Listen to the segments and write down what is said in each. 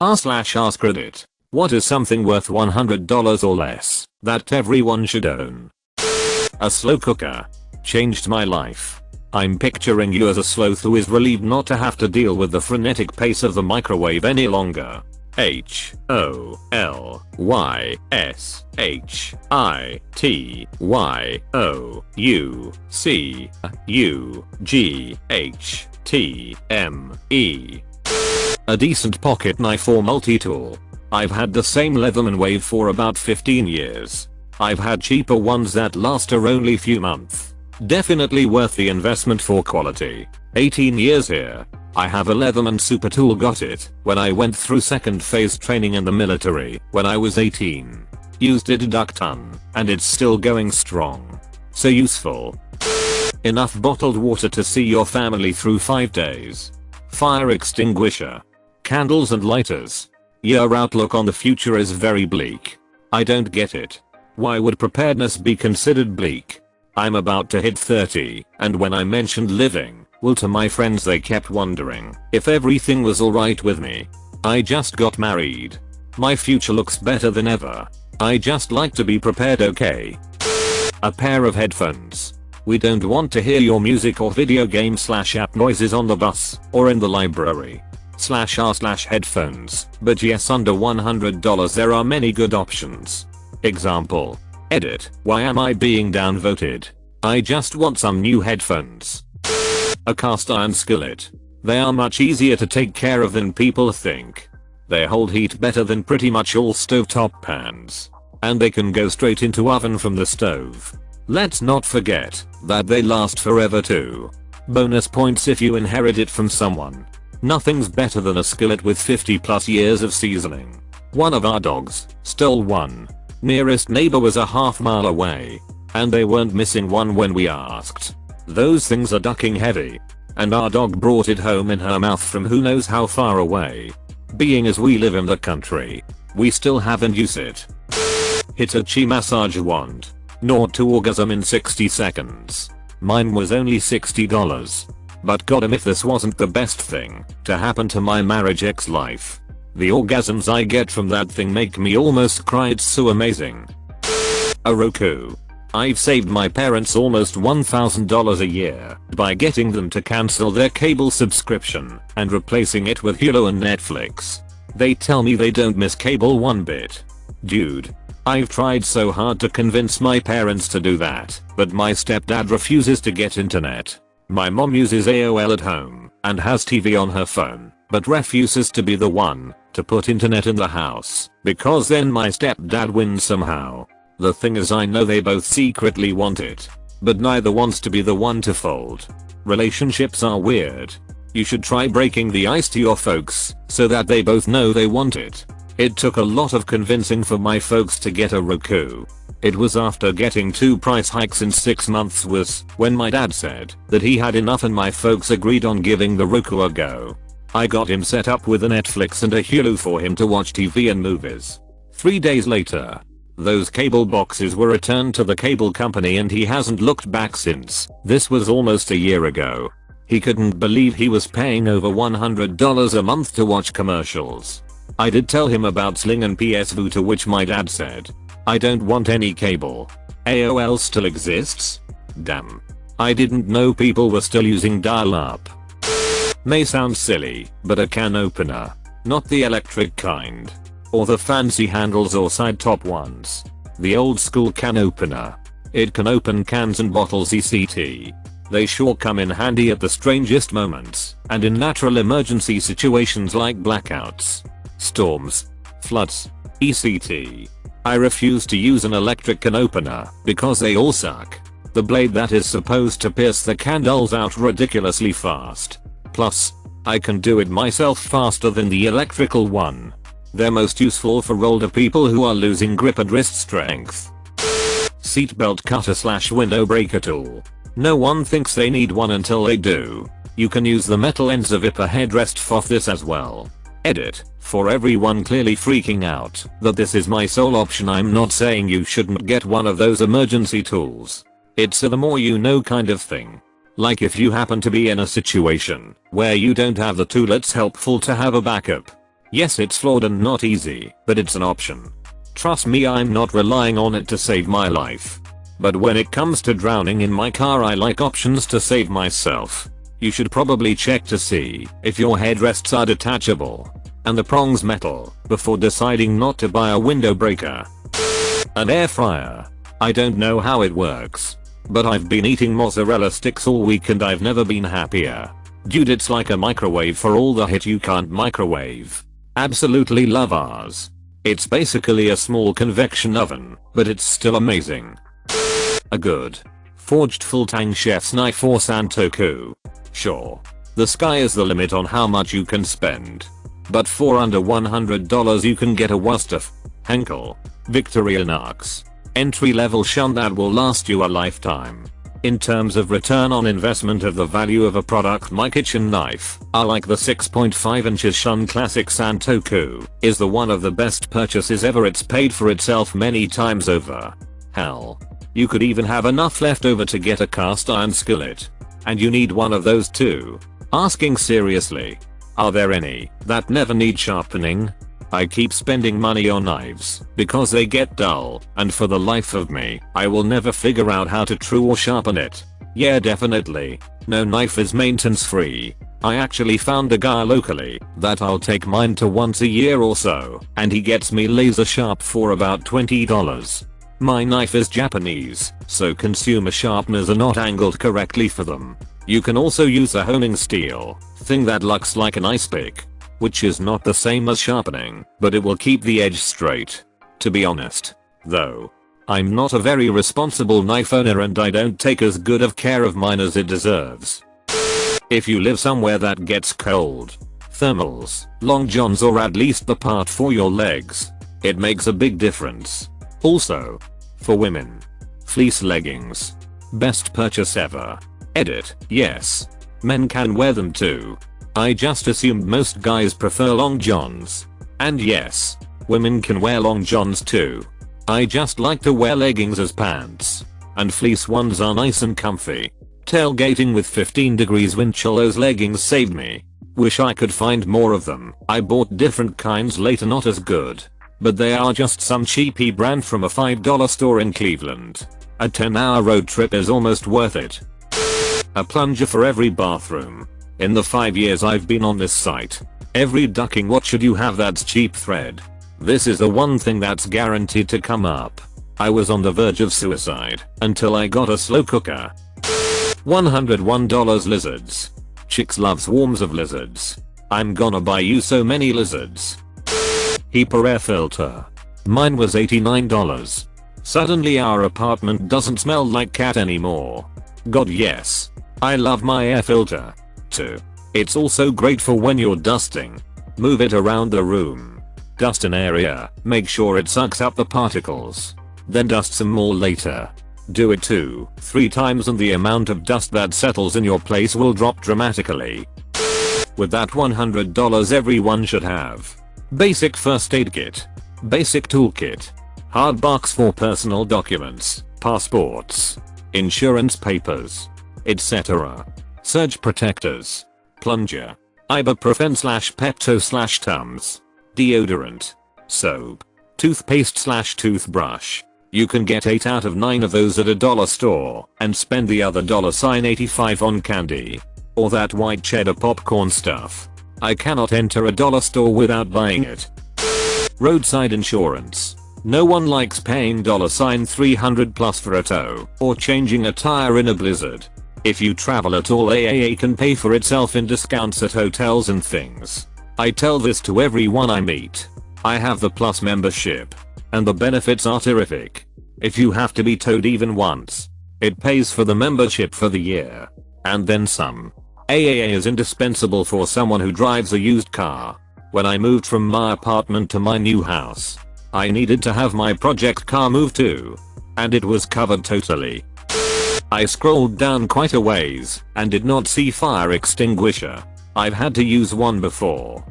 r/AskReddit. What is something worth $100 or less that everyone should own? A slow cooker. Changed my life. I'm picturing you as a sloth who is relieved not to have to deal with the frenetic pace of the microwave any longer. HOLYSHITYOUGHTME. A decent pocket knife or multi-tool. I've had the same Leatherman wave for about 15 years. I've had cheaper ones that last only few months. Definitely worth the investment for quality. 18 years here. I have a Leatherman super tool, got it when I went through second phase training in the military when I was 18. Used it a duck ton and it's still going strong. So useful. Enough bottled water to see your family through 5 days. Fire extinguisher. Candles and lighters. Your outlook on the future is very bleak. I don't get it. Why would preparedness be considered bleak? I'm about to hit 30 and when I mentioned living, well, to my friends they kept wondering if everything was alright with me. I just got married. My future looks better than ever. I just like to be prepared, okay? A pair of headphones. We don't want to hear your music or video game / app noises on the bus or in the library. /r/headphones. But yes, under $100 there are many good options. Example. Edit. Why am I being downvoted? I just want some new headphones. A cast iron skillet. They are much easier to take care of than people think. They hold heat better than pretty much all stovetop pans. And they can go straight into oven from the stove. Let's not forget that they last forever too. Bonus points if you inherit it from someone. Nothing's better than a skillet with 50+ years of seasoning. One of our dogs stole one. Nearest neighbor was a half-mile away. And they weren't missing one when we asked. Those things are ducking heavy. And our dog brought it home in her mouth from who knows how far away. Being as we live in the country, we still haven't used it. Hitachi massage wand. 0 to orgasm in 60 seconds. Mine was only $60. But goddamn if this wasn't the best thing to happen to my marriage ex-life. The orgasms I get from that thing make me almost cry, it's so amazing. A Roku. I've saved my parents almost $1,000 a year by getting them to cancel their cable subscription and replacing it with Hulu and Netflix. They tell me they don't miss cable one bit. Dude, I've tried so hard to convince my parents to do that, but my stepdad refuses to get internet. My mom uses AOL at home and has TV on her phone, but refuses to be the one to put internet in the house because then my stepdad wins somehow. The thing is, I know they both secretly want it, but neither wants to be the one to fold. Relationships are weird. You should try breaking the ice to your folks so that they both know they want it. It took a lot of convincing for my folks to get a Roku. It was after getting 2 price hikes in 6 months was when my dad said that he had enough and my folks agreed on giving the Roku a go. I got him set up with a Netflix and a Hulu for him to watch TV and movies. 3 days later, those cable boxes were returned to the cable company and he hasn't looked back since. This was almost a year ago. He couldn't believe he was paying over $100 a month to watch commercials. I did tell him about Sling and PS Vue, to which my dad said, I don't want any cable. AOL still exists? Damn. I didn't know people were still using dial-up. May sound silly, but a can opener. Not the electric kind. Or the fancy handles or side top ones. The old school can opener. It can open cans and bottles ECT. They sure come in handy at the strangest moments and in natural emergency situations like blackouts, storms, floods, ECT. I refuse to use an electric can opener because they all suck. The blade that is supposed to pierce the can dulls out ridiculously fast. Plus, I can do it myself faster than the electrical one. They're most useful for older people who are losing grip and wrist strength. Seatbelt cutter / window breaker tool. No one thinks they need one until they do. You can use the metal ends of a headrest for this as well. Edit. For everyone clearly freaking out that this is my sole option, I'm not saying you shouldn't get one of those emergency tools. It's a the more you know kind of thing. Like if you happen to be in a situation where you don't have the tool, it's helpful to have a backup. Yes, it's flawed and not easy, but it's an option. Trust me, I'm not relying on it to save my life. But when it comes to drowning in my car, I like options to save myself. You should probably check to see if your headrests are detachable and the prongs metal before deciding not to buy a window breaker. An air fryer. I don't know how it works, but I've been eating mozzarella sticks all week and I've never been happier. Dude, it's like a microwave for all the hit you can't microwave. Absolutely love ours. It's basically a small convection oven, but it's still amazing. A good forged full tang chef's knife for Santoku. Sure, the sky is the limit on how much you can spend. But for under $100 you can get a Worcester Henkel Victorinox entry level shun that will last you a lifetime. In terms of return on investment of the value of a product, my kitchen knife, I like the 6.5 inches Shun Classic Santoku, is the one of the best purchases ever. It's paid for itself many times over. Hell, you could even have enough left over to get a cast iron skillet. And you need one of those too. Asking seriously, are there any that never need sharpening? I keep spending money on knives because they get dull, and for the life of me, I will never figure out how to true or sharpen it. Yeah, definitely. No knife is maintenance free. I actually found a guy locally that I'll take mine to once a year or so, and he gets me laser sharp for about $20. My knife is Japanese, so consumer sharpeners are not angled correctly for them. You can also use a honing steel thing that looks like an ice pick, which is not the same as sharpening, but it will keep the edge straight. To be honest, though, I'm not a very responsible knife owner and I don't take as good of care of mine as it deserves. If you live somewhere that gets cold, thermals, long johns, or at least the part for your legs, it makes a big difference. Also, for women, fleece leggings. Best purchase ever. Edit, yes. Men can wear them too. I just assumed most guys prefer long johns. And yes, women can wear long johns too. I just like to wear leggings as pants. And fleece ones are nice and comfy. Tailgating with 15 degrees wind chill, those leggings saved me. Wish I could find more of them. I bought different kinds later, not as good. But they are just some cheapy brand from a $5 store in Cleveland. A 10-hour road trip is almost worth it. A plunger for every bathroom. In the 5 years I've been on this site, every ducking, what should you have that's cheap thread? This is the one thing that's guaranteed to come up. I was on the verge of suicide until I got a slow cooker. $101 lizards. Chicks love swarms of lizards. I'm gonna buy you so many lizards. HEPA air filter. Mine was $89. Suddenly our apartment doesn't smell like cat anymore. God yes. I love my air filter. Too. It's also great for when you're dusting. Move it around the room. Dust an area, make sure it sucks up the particles. Then dust some more later. Do it 2-3 times and the amount of dust that settles in your place will drop dramatically. With that $100 everyone should have. Basic first aid kit. Basic toolkit. Hard box for personal documents, passports, insurance papers, etc. Surge protectors. Plunger. Ibuprofen/Pepto/Tums. Deodorant. Soap. Toothpaste/toothbrush. You can get 8 out of 9 of those at a dollar store and spend the other $85 on candy. Or that white cheddar popcorn stuff. I cannot enter a dollar store without buying it. Roadside insurance. No one likes paying $300 plus for a tow or changing a tire in a blizzard. If you travel at all, AAA can pay for itself in discounts at hotels and things. I tell this to everyone I meet. I have the Plus membership, and the benefits are terrific. If you have to be towed even once, it pays for the membership for the year, and then some. AAA is indispensable for someone who drives a used car. When I moved from my apartment to my new house, I needed to have my project car moved too, and it was covered totally. I scrolled down quite a ways and did not see fire extinguisher. I've had to use one before.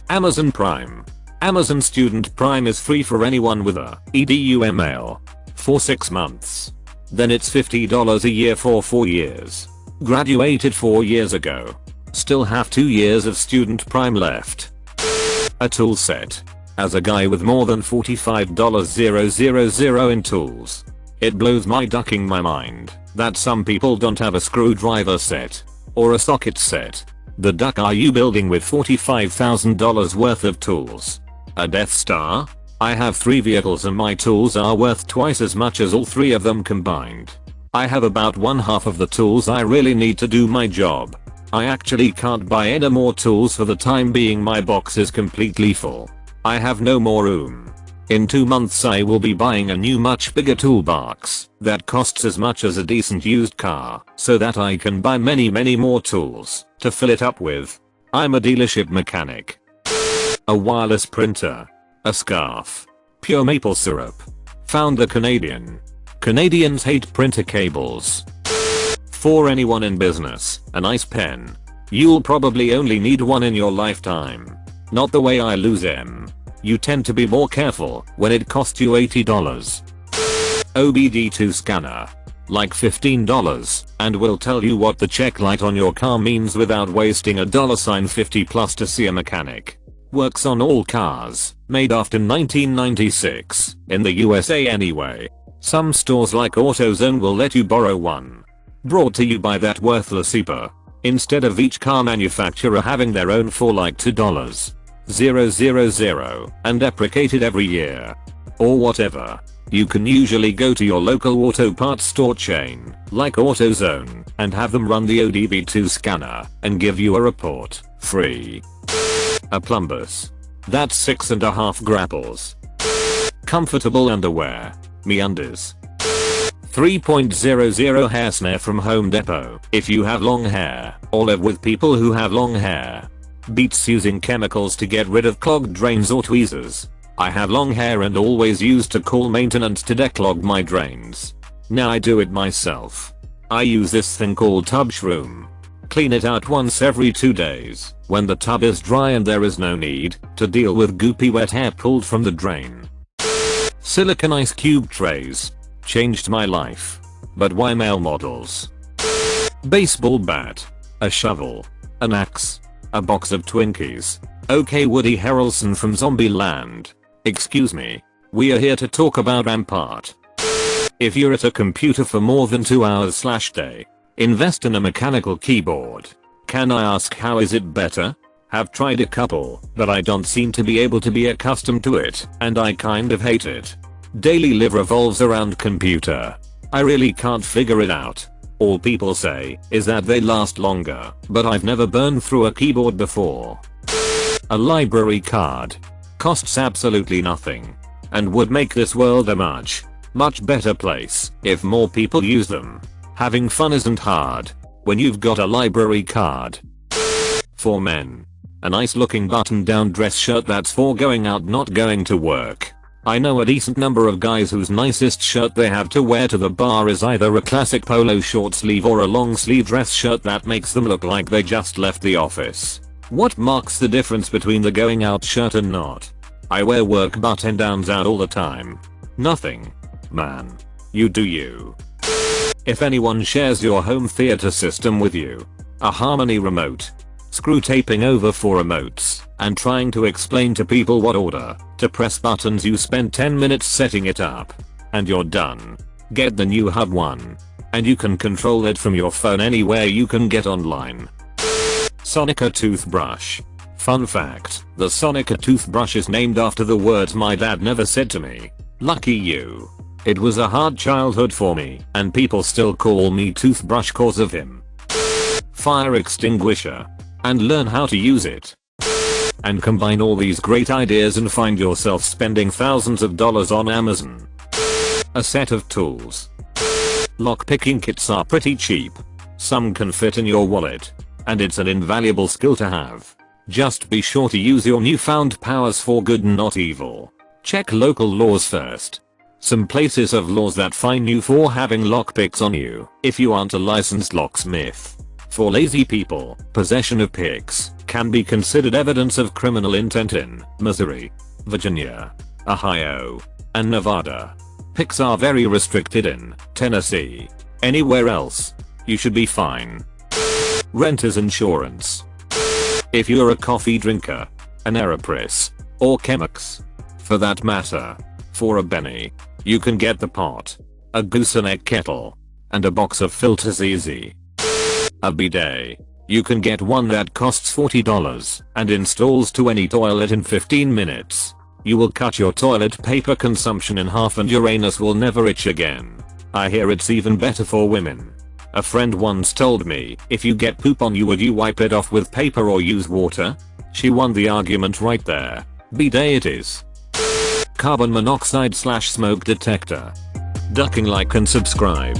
Amazon Prime. Amazon Student Prime is free for anyone with a EDU for 6 months. Then it's $50 a year for 4 years. Graduated 4 years ago. Still have 2 years of Student Prime left. A tool set. As a guy with more than $45,000 in tools, it blows my ducking my mind that some people don't have a screwdriver set or a socket set. The duck are you building with $45,000 worth of tools? A Death Star? I have 3 vehicles and my tools are worth twice as much as all 3 of them combined. I have about 1/2 of the tools I really need to do my job. I actually can't buy any more tools for the time being. My box is completely full. I have no more room. In 2 months I will be buying a new much bigger toolbox that costs as much as a decent used car so that I can buy many more tools to fill it up with. I'm a dealership mechanic. A wireless printer. A scarf. Pure maple syrup. Found the Canadian. Canadians hate printer cables. For anyone in business, a nice pen. You'll probably only need one in your lifetime. Not the way I lose them. You tend to be more careful when it costs you $80. OBD2 scanner. Like $15 and will tell you what the check light on your car means without wasting a $50+ to see a mechanic. Works on all cars, made after 1996, in the USA anyway. Some stores like AutoZone will let you borrow one. Brought to you by that worthless EPA. Instead of each car manufacturer having their own for like $2,000 and deprecated every year. Or whatever. You can usually go to your local auto parts store chain, like AutoZone, and have them run the OBD2 scanner and give you a report, free. A plumbus. That's 6.5 grapples. Comfortable underwear. MeUndies. 3.00 hair snare from Home Depot. If you have long hair or live with people who have long hair, beats using chemicals to get rid of clogged drains or tweezers. I have long hair and always used to call maintenance to declog my drains. Now I do it myself. I use this thing called tub shroom. Clean it out once every 2 days when the tub is dry and there is no need to deal with goopy wet hair pulled from the drain. Silicone ice cube trays. Changed my life. But why male models? Baseball bat. A shovel. An axe. A box of Twinkies. Okay, Woody Harrelson from Zombieland. Excuse me. We are here to talk about Rampart. If you're at a computer for more than 2 hours/day, invest in a mechanical keyboard. Can I ask how is it better? Have tried a couple, but I don't seem to be able to be accustomed to it, and I kind of hate it. Daily life revolves around computer. I really can't figure it out. All people say is that they last longer, but I've never burned through a keyboard before. A library card. Costs absolutely nothing. And would make this world a much better place if more people use them. Having fun isn't hard when you've got a library card. For men. A nice looking button down dress shirt that's for going out, not going to work. I know a decent number of guys whose nicest shirt they have to wear to the bar is either a classic polo short sleeve or a long sleeve dress shirt that makes them look like they just left the office. What marks the difference between the going out shirt and not? I wear work button downs out all the time. Nothing. Man. You do you. If anyone shares your home theater system with you, a Harmony remote, screw taping over 4 remotes, and trying to explain to people what order to press buttons, you spend 10 minutes setting it up, and you're done. Get the new Hub One, and you can control it from your phone anywhere you can get online. Sonica toothbrush. Fun fact, the Sonica toothbrush is named after the words my dad never said to me. Lucky you. It was a hard childhood for me, and people still call me toothbrush cause of him. Fire extinguisher. And learn how to use it. And combine all these great ideas and find yourself spending thousands of dollars on Amazon. A set of tools. Lockpicking kits are pretty cheap. Some can fit in your wallet. And it's an invaluable skill to have. Just be sure to use your newfound powers for good and not evil. Check local laws first. Some places have laws that fine you for having lockpicks on you if you aren't a licensed locksmith. For lazy people, possession of picks can be considered evidence of criminal intent in Missouri, Virginia, Ohio, and Nevada. Picks are very restricted in Tennessee. Anywhere else, you should be fine. Renter's insurance. If you're a coffee drinker, an Aeropress, or Chemex. For that matter. For a penny, you can get the pot, a gooseneck kettle, and a box of filters easy. A bidet. You can get one that costs $40 and installs to any toilet in 15 minutes. You will cut your toilet paper consumption in half and your anus will never itch again. I hear it's even better for women. A friend once told me, if you get poop on you, would you wipe it off with paper or use water? She won the argument right there. Bidet it is. Carbon monoxide / smoke detector. Ducking, like and subscribe.